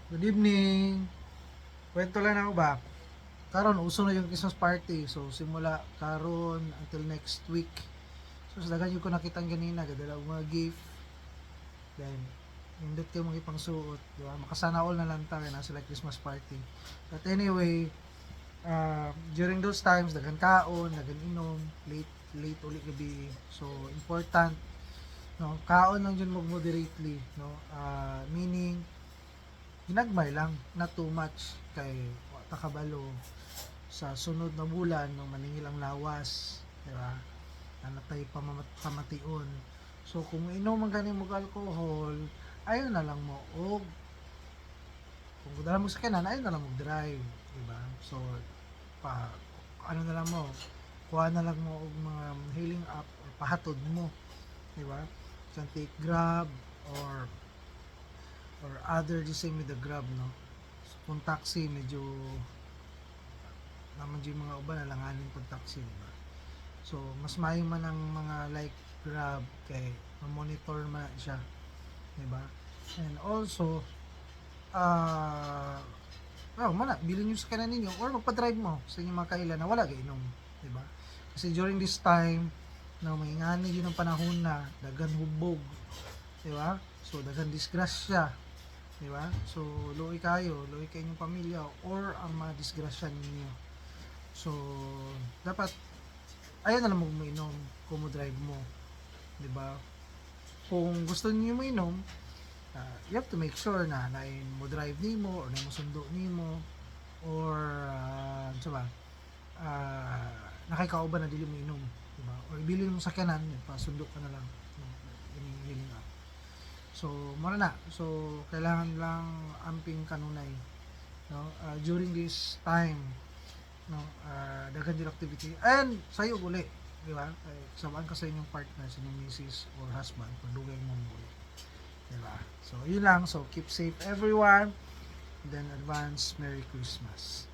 Good evening. Kwento lang ako ba? Karon uso na yung Christmas party. So simula karon until next week. So sa dagan yung ko nakitang ganina, gadala og mga gift. Then nindot kayo mga ipang suot, di ba? Makasana all na lang ta kay na sila Christmas party. But anyway, during those times daghan kaon, daghan inom, late uli gabi. So important no, kaon lang jud mo moderately, no? Meaning hinagmay lang, not too much kay wa ta kabalo sa sunod na bulan no maningil ang lawas, di ba? Ano tayo pamation. So kung inom man gani mo alcohol, ayon na lang mo og kung dala mo sa kanan, ayon na lang mo drive, di ba? So pa ano na lang mo, kuha na lang mo og mga hailing app or pahatod mo, di ba? So take Grab or other the same with the Grab, no? So, kung taxi medyo naman yung mga uban nalanganin pag taxi, di ba? So mas maayo man ang mga like Grab kay ma-monitor man siya, di ba? And also mana bilhin nyo sa kanan ninyo or magpa-drive mo sa inyong mga kailan na wala gainom, di ba? Kasi during this time na may ngani yun ang panahon na dagan hubog, di ba? So dagan disgrasya, di ba? So luoy kayo inyong pamilya or ang mga disgrasya ninyo. So dapat ayan na lang mo mainom kung mo drive mo, di ba? Kung gusto niyo mainom, you have to make sure na mo drive nimo or na mo sundo nimo or sa ba nakikauban na dili mo inom, di ba? Or ibili mo sa kanan, pasundo ka na lang yung healing up. So mura na, so kailangan lang amping kanunay, no? During this time, no, daghan din activity and sayo uli, di ba? Samaan ka sa inyong partner, sa inyong misis or husband, pagdugay mo uli, di ba? So yun lang, so keep safe everyone, then advance Merry Christmas.